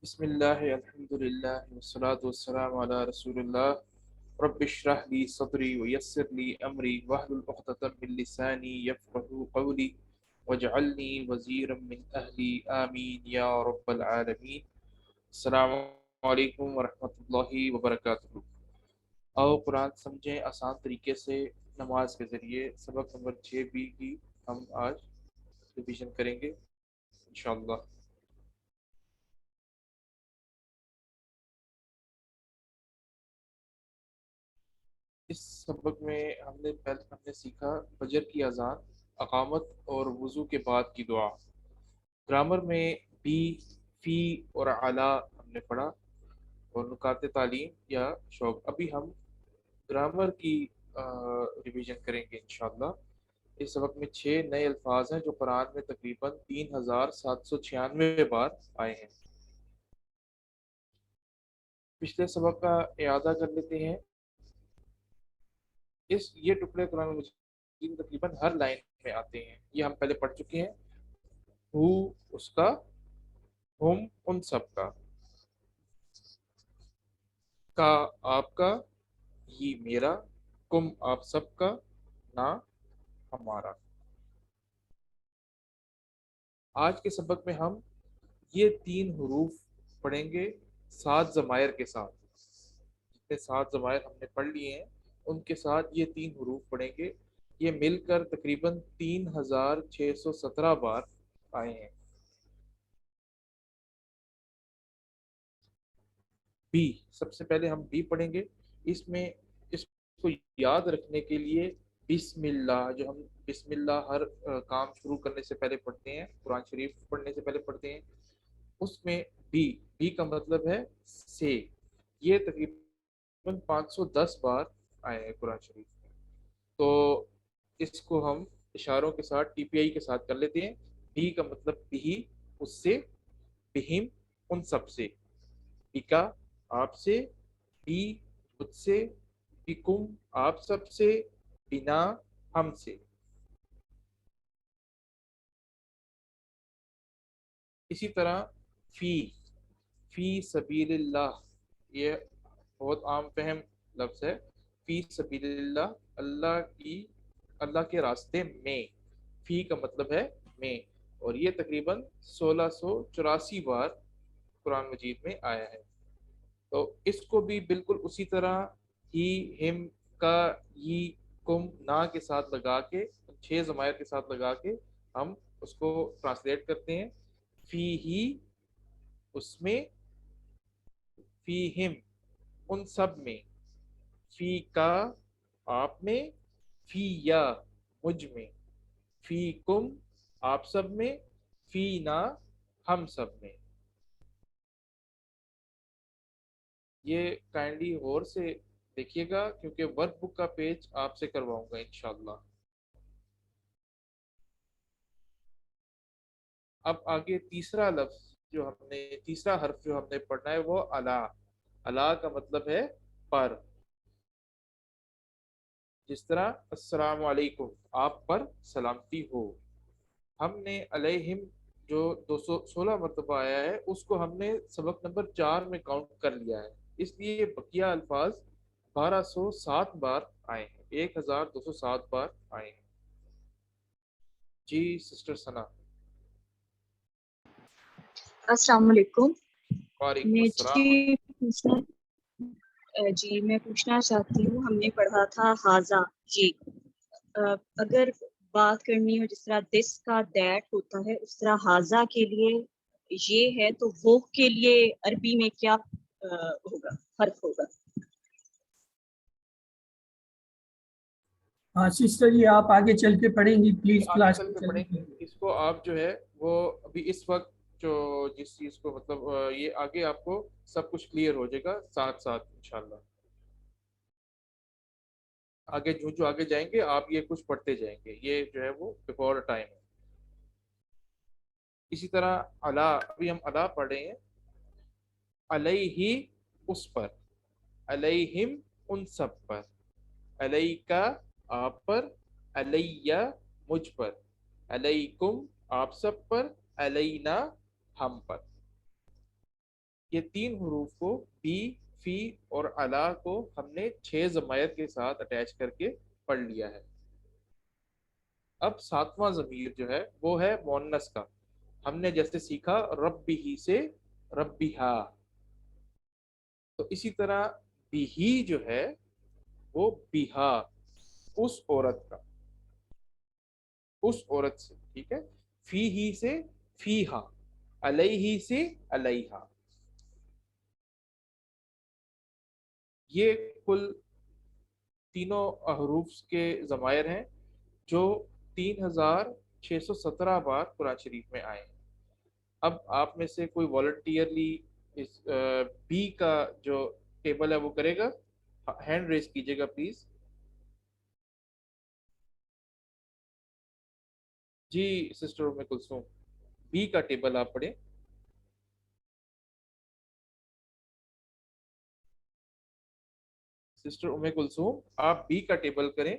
بسم اللہ الحمد للہ والصلاة والسلام علی رسول اللہ رب اشرح لی صدری ویسر لی امری واحلل عقدۃ من لسانی یفقهوا قولی واجعلنی وزیرا من اہلی آمین یا رب العالمین۔ السلام علیکم ورحمۃ اللہ وبرکاتہ۔ آؤ قرآن سمجھیں آسان طریقے سے نماز کے ذریعے۔ سبق نمبر 6 کی ہم آج ریویژن کریں گے انشاءاللہ۔ اس سبق میں ہم نے سیکھا فجر کی اذان، اقامت اور وضو کے بعد کی دعا۔ گرامر میں بھی، فی اور علا ہم نے پڑھا، اور نکات تعلیم یا شوق۔ ابھی ہم گرامر کی ریویژن کریں گے انشاءاللہ۔ اس سبق میں 6 نئے الفاظ ہیں جو قرآن میں تقریباً 3796 بار آئے ہیں۔ پچھلے سبق کا اعادہ کر لیتے ہیں۔ یہ ٹکڑے قرآن مجید میں تقریباً ہر لائن میں آتے ہیں، یہ ہم پہلے پڑھ چکے ہیں۔ ہو اس کا، ہم ان سب کا آپ کا، یہ میرا، کم آپ سب کا، نہ ہمارا۔ آج کے سبق میں ہم یہ 3 حروف پڑھیں گے 7 ضمائر کے ساتھ۔ جتنے 7 ضمائر ہم نے پڑھ لیے ہیں ان کے ساتھ یہ 3 حروف پڑھیں گے۔ یہ مل کر تقریباً 3617 بار آئے ہیں۔ بی، سب سے پہلے ہم بی پڑھیں گے۔ اس میں اس کو یاد رکھنے کے لیے بسم اللہ، جو ہم بسم اللہ ہر کام شروع کرنے سے پہلے پڑھتے ہیں، قرآن شریف پڑھنے سے پہلے پڑھتے ہیں، اس میں بی، بی کا مطلب ہے سے۔ یہ تقریباً 510 بار آئے ہیں قرآن شریف میں۔ تو اس کو ہم اشاروں کے ساتھ ٹی پی آئی کے ساتھ کر لیتے ہیں۔ بی کا مطلب بھی، اس سے، بہم ان سب سے، بکا آپ سے، بی خود سے، بکم آپ سب سے، بنا ہم سے۔ اسی طرح فی، فی سبیل اللہ، یہ بہت عام فہم لفظ ہے۔ فی سبیل اللہ، اللہ کے راستے میں، فی کا مطلب ہے میں، اور یہ تقریباً 1684 بار قرآن مجید میں آیا ہے۔ تو اس کو بھی بالکل اسی طرح ہی، ہم کا، یہ، کم، نا کے ساتھ لگا کے، 6 ضمائر کے ساتھ لگا کے ہم اس کو ٹرانسلیٹ کرتے ہیں۔ فی ہی اس میں، فی ہم ان سب میں، فی کا آپ میں، فی یا مجھ میں، فی کم آپ سب میں، فی نا ہم سب میں۔ یہ کائنڈلی غور سے دیکھیے گا کیونکہ ورک بک کا پیج آپ سے کرواؤں گا انشاءاللہ۔ اب آگے تیسرا لفظ جو ہم نے، تیسرا حرف جو ہم نے پڑھنا ہے وہ الا۔ الا کا مطلب ہے پر۔ جس طرح السلام علیکم، آپ پر سلامتی ہو۔ ہم نے علیہم جو 216 مرتبہ آیا ہے اس کو ہم نے سبق نمبر 4 میں کاؤنٹ کر لیا ہے، اس لیے بقیہ الفاظ 1207 بار آئے ہیں، 1207 بار آئے ہیں۔ جی سسٹر ثنا۔ السلام علیکم۔ وعلیکم میں السلام۔ میں پوچھنا چاہتی ہوں، ہم نے پڑھا تھا ہاضا، جی اگر بات کرنی ہو جس طرح دس کا دیٹ ہوتا ہے اس طرح ہاضا کے لیے یہ ہے، تو وہ کے لیے عربی میں کیا ہوگا، حرف ہوگا؟ ہاں سسٹر جی آپ آگے چل کے پڑھیں گی پلیز، آگے کلاس چل میں کے چلیں پڑھیں گے گے۔ اس کو۔ آپ جو ہے وہ ابھی اس وقت جو جس چیز کو مطلب یہ آگے آپ کو سب کچھ کلیئر ہو جائے گا ساتھ ساتھ انشاءاللہ۔ آگے جو آگے جائیں گے آپ یہ کچھ پڑھتے جائیں گے، یہ جو ہے وہ بیفور ٹائم ہے۔ اسی طرح الا، ابھی ہم الا پڑھ رہے ہیں۔ علیہ اس پر، علیہم ان سب پر، علیکا آپ پر، علیہ مجھ پر، علیکم آپ سب پر، علینا ہم پر۔ یہ تین حروف کو بی، فی اور علا کو ہم نے 6 ضمائر کے ساتھ اٹیچ کر کے پڑھ لیا ہے. اب 7واں ضمیر جو ہے وہ ہے مؤنث کا. ہم نے جیسے سیکھا ربی سے ربیہا، تو اسی طرح بیہی جو ہے وہ بیہا، اس عورت کا، اس عورت سے. ٹھیک ہے. فی ہی سے فیہا، علیہ سے علیہا. یہ کل تینوں حروف کے ضمائر ہیں جو 3617 بار قرآن شریف میں آئے ہیں. اب آپ میں سے کوئی والنٹیئرلی اس بی کا جو ٹیبل ہے وہ کرے گا؟ ہینڈ ریز کیجیے گا پلیز. جی سسٹر ام کلثوم، بی کا ٹیبل آپ پڑھیں. سسٹر ام کلثوم آپ بی کا ٹیبل کریں.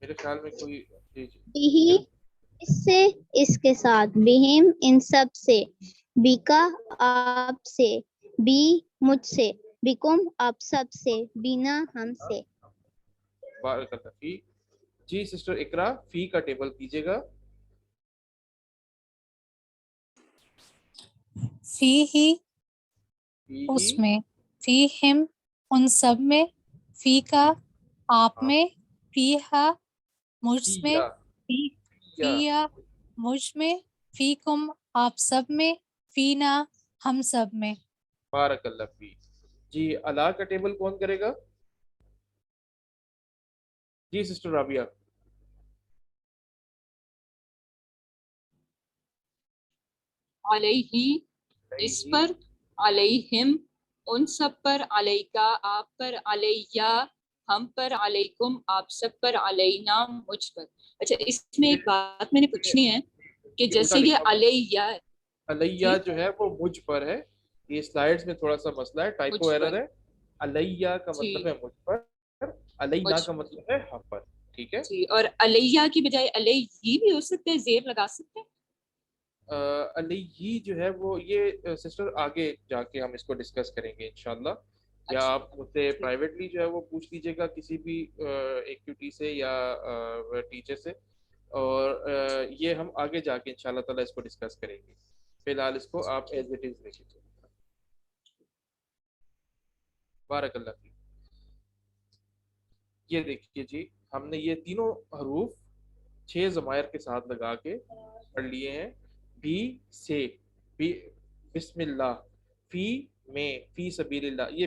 میرے خیال میں کوئی جی جی بھی اس سے، اس کے ساتھ، بہم ان سب سے، بیکا آپ سے، بی مجھ سے، بیکم آپ سب سے، بینا ہم سے. بارک اللہ فیک. جی سسٹر اقرا فی کا ٹیبل کیجیے گا. فی ہی فی اس ہی، میں، فی ہم ان سب میں، فی کا آپ میں، فی ہا مجھ میں، فیا فی فیا. فیا مجھ میں، فی کم آپ سب میں، فینا ہم سب میں. بارک اللہ فیک. جی اللہ کا ٹیبل کون کرے گا؟ جی سسٹر رابعہ. علیہ اس پر، علیہم ان سب پر، علیکا آپ پر، علیہ ہم پر، علیکم آپ سب پر، علینا مجھ پر. اچھا اس میں ایک بات میں نے پوچھنی ہے کہ یہ الٹا جیسے یہ لکھا ہوا ہے. علیہ علیہ جی جو ہے وہ مجھ پر ہے. یہ سلائیڈز میں تھوڑا سا مسئلہ ہے، ٹائپو مجھ ایرر پر، ہے. علیہ کا جی مطلب ہے مجھ پر، علینا مجھ کا مطلب ہے ہم پر. ٹھیک ہے. جی، اور علیہ کی بجائے علیہ بھی ہو سکتے ہیں، زیر لگا سکتے ہیں. علیہ جو ہے وہ یہ سسٹر آگے جا کے ہم اس کو ڈسکس کریں گے انشاءاللہ. یا اچھا آپ مجھ سے ٹھیک. پرائیویٹلی جو ہے وہ پوچھ لیجیے گا کسی بھی ایکٹیویٹی سے یا ٹیچر سے، اور یہ ہم آگے جا کے انشاءاللہ تعالیٰ اس کو ڈسکس کریں گے. فی الحال اس کو آپ ایز اٹ از لے لیجیے. بارک اللہ فیک. یہ دیکھیے جی، ہم نے یہ تینوں حروف 6 ضمائر کے ساتھ لگا کے پڑھ لیے ہیں. بی سے، بی بسم اللہ، فی میں، فی سبیل اللہ. یہ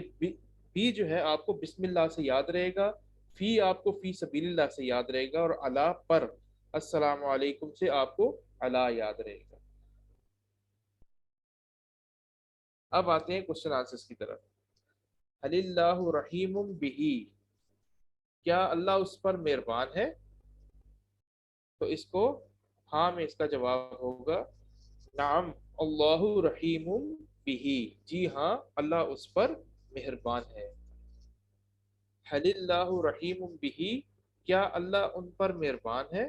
بی جو ہے آپ کو بسم اللہ سے یاد رہے گا، فی آپ کو فی سبیل اللہ سے یاد رہے گا، اور علا پر، السلام علیکم سے آپ کو علا یاد رہے گا. اب آتے ہیں کوشچن آنسرز کی طرف. حل اللہ رحیم بہی، کیا اللہ اس پر مہربان ہے؟ تو اس کو ہاں میں اس کا جواب ہوگا نعم اللہ رحیم بہی، جی ہاں اللہ اس پر مہربان ہے. حل اللہ رحیم بہی، کیا اللہ ان پر مہربان ہے؟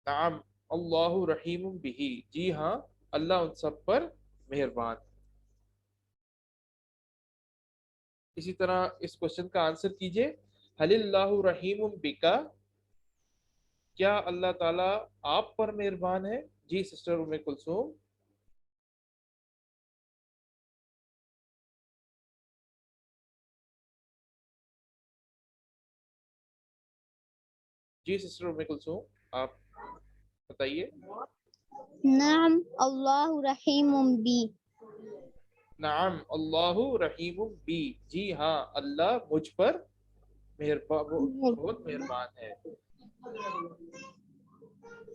نعم اللہ رحیم بہی، جی ہاں اللہ ان سب پر مہربان ہے. اسی طرح اس کوشچن کا آنسر کیجئے. حل اللہ رحیم بکا، کیا اللہ تعالیٰ آپ پر مہربان ہے؟ جی سسٹر ام کلثوم. جی سسٹر ام کلثوم آپ بتائیے. نعم اللہ رحیم بی. نعم اللہ رحیم بی، جی ہاں اللہ مجھ پر بہت مہربان ہے.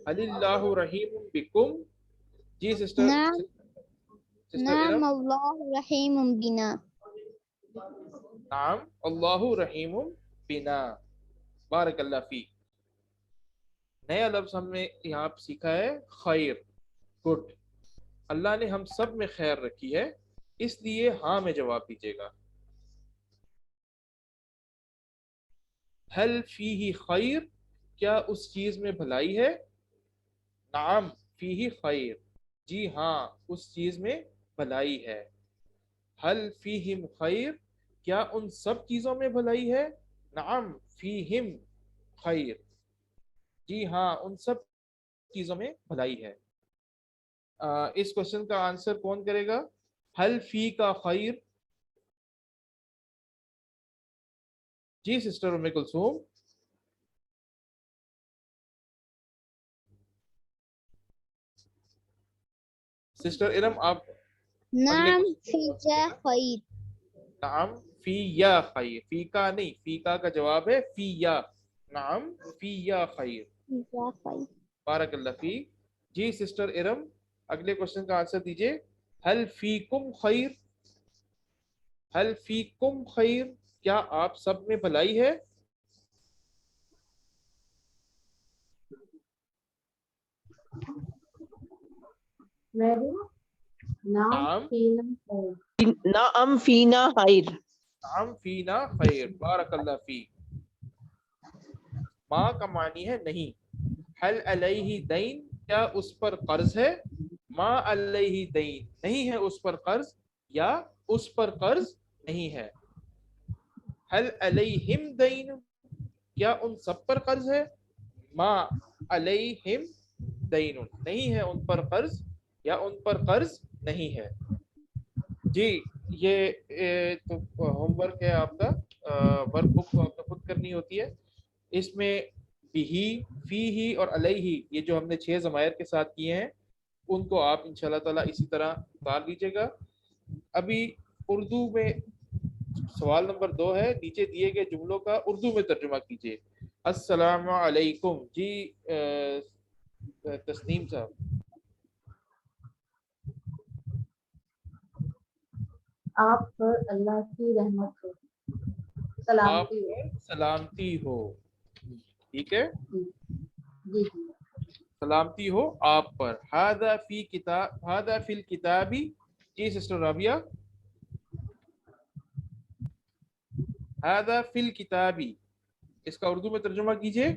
حل اللہ رحیم بکم، جی سسٹر نعم ارم. نعم اللہ رحیم بنا. نعم اللہ رحیم بنا. بارک اللہ فیک. نیا لفظ ہم نے یہاں پہ سیکھا ہے خیر، گڈ. اللہ نے ہم سب میں خیر رکھی ہے، اس لیے ہاں میں جواب دیجیے گا. حل فیہ خیر، کیا اس چیز میں بھلائی ہے؟ نعم فیہ خیر، جی ہاں اس چیز میں بھلائی ہے۔ حل فیہم خیر، کیا ان سب چیزوں میں بھلائی ہے؟ نعم فیہم خیر، جی ہاں ان سب چیزوں میں بھلائی ہے۔ اس کوشچن کا آنسر کون کرے گا؟ حل فی کا خیر، جی سسٹر ام کلثوم۔ سسٹر ارم آپ نعم فيك خير نعم فی یا خیر، فی کا نہیں، فی کا جواب ہے فی یا، نعم فی یا خیر، فيك خير بارک اللہ فی۔ جی سسٹر ارم اگلے کوشچن کا آنسر دیجئے۔ حل فیکم خیر، حل فیکم خیر، کیا آپ سب میں بھلائی ہے؟ نعم نعم فینا خیر، نعم فینا خیر، بارک اللہ فی۔ ما کا معنی ہے نہیں۔ حل علیہ دین، کیا اس پر قرض ہے؟ ما علیہ دین، نہیں ہے اس پر قرض یا اس پر قرض نہیں ہے۔ حل علیہم دین، کیا ان سب پر قرض ہے؟ ما علیہم دین، نہیں ہے ان پر قرض یا ان پر قرض نہیں ہے۔ جی یہ تو ہوم ورک ہے آپ کا، ورک بک تو آپ کو خود کرنی ہوتی ہے۔ اس میں بھی، فی ہی اور علیہ، یہ جو ہم نے 6 ضمائر کے ساتھ کیے ہیں ان کو آپ انشاءاللہ تعالیٰ اسی طرح اتار لیجیے گا۔ ابھی اردو میں سوال نمبر 2 ہے، نیچے دیے گئے جملوں کا اردو میں ترجمہ کیجیے۔ السلام علیکم، جی تسنیم صاحب۔ آپ پر اللہ کی رحمت ہو، آپ سلامتی ہو۔ پر سلامتی ہو، ٹھیک ہے، جی سلامتی ہو آپ پر۔ ھذا فی کتاب، ھذا فی الکتاب، جی سسٹر رابعہ۔ ھذا فی الکتاب، اس کا اردو میں ترجمہ کیجئے۔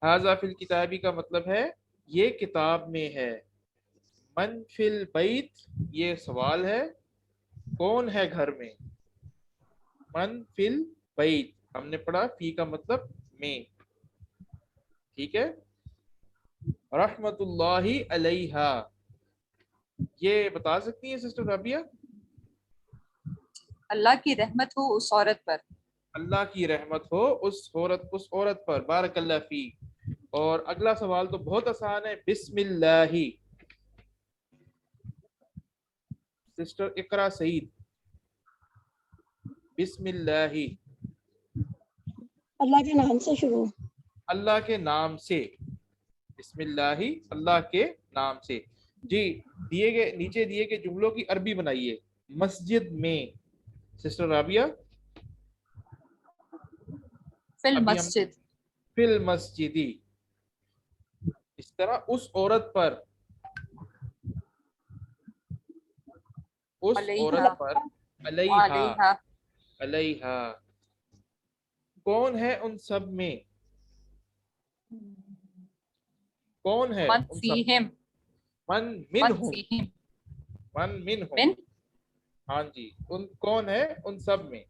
ھذا فی الکتاب کا مطلب ہے یہ کتاب میں ہے۔ من فی البیت، یہ سوال ہے، کون ہے گھر میں؟ من فی البیت، ہم نے پڑھا فی کا مطلب میں، ٹھیک ہے۔ رحمت اللہ علیہا، یہ بتا سکتی ہیں سسٹر رابعہ؟ اللہ کی رحمت ہو اس عورت پر، اللہ کی رحمت ہو اس عورت پر، بارک اللہ فی۔ اور اگلا سوال تو بہت آسان ہے، بسم اللہ، سسٹر اقرا سعید، بسم اللہ، اللہ کے نام سے شروع۔ اللہ کے نام سے، بسم اللہ اللہ کے نام سے۔ جی دیے گئے نیچے دیے گئے جملوں کی عربی بنائیے۔ مسجد میں، سسٹر رابعہ۔ فی المسجد، فی المسجدی، اس طرح اس عورت پر، اس عورت پر، علیہا، علیہا، کون ہے ان سب میں؟ کون ہے من ان سب؟ فیہم، من من منہم، فیہم، من منہم، من ہاں جی، ان کون ہے ان سب میں؟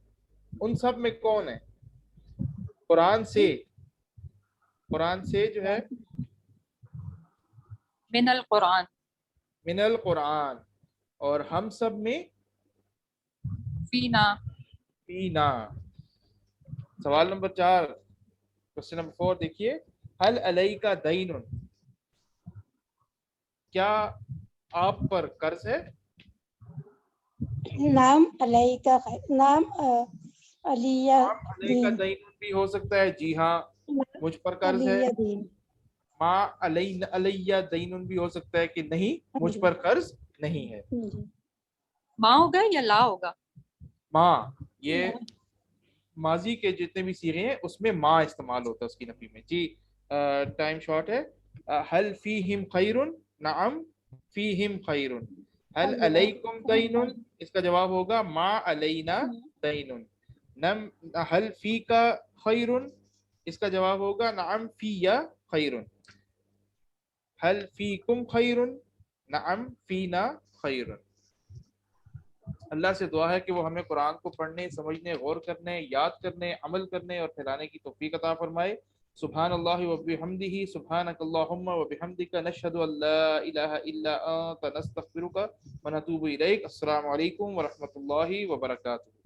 ان سب میں کون ہے؟ قرآن سے، قرآن سے جو ہے من القرآن، من القرآن، اور ہم سب میں فینا، فینا۔ سوال نمبر 4، کوشچن نمبر 4 دیکھیے۔ حل علیک دین، کیا آپ پر قرض ہے؟ نام علیہ کا خیر، نام علیہ آپ علیک دین بھی ہو سکتا ہے، جی ہاں مجھ پر قرض ہے۔ علیہ دین، ما علیہ دین بھی ہو سکتا ہے کہ نہیں مجھ پر قرض نہیں ہے۔ ماں ہوگا یا لا ہوگا؟ ماں، یہ ماضی کے جتنے بھی صیغے ہیں اس میں ماں استعمال ہوتا ہے اس کی نفی میں۔ جی ٹائم شارٹ ہے۔ حل فیہم خیر، نعم فیہم خیر۔ حل علیکم دین، اس کا جواب ہوگا ما علینا دین۔ نم هل فيك خير، اس کا جواب ہوگا نعم في خير. هل فيكم خير، نعم فينا خير. اللہ سے دعا ہے کہ وہ ہمیں قرآن کو پڑھنے، سمجھنے، غور کرنے، یاد کرنے، عمل کرنے اور پھیلانے کی توفیق عطا فرمائے. سبحان اللہ و بحمدہ، سبحانک اللہم و بحمدک، نشہد ان لا الہ الا انت، نستغفرک و نتوب الیک. السلام علیکم ورحمۃ اللہ وبرکاتہ.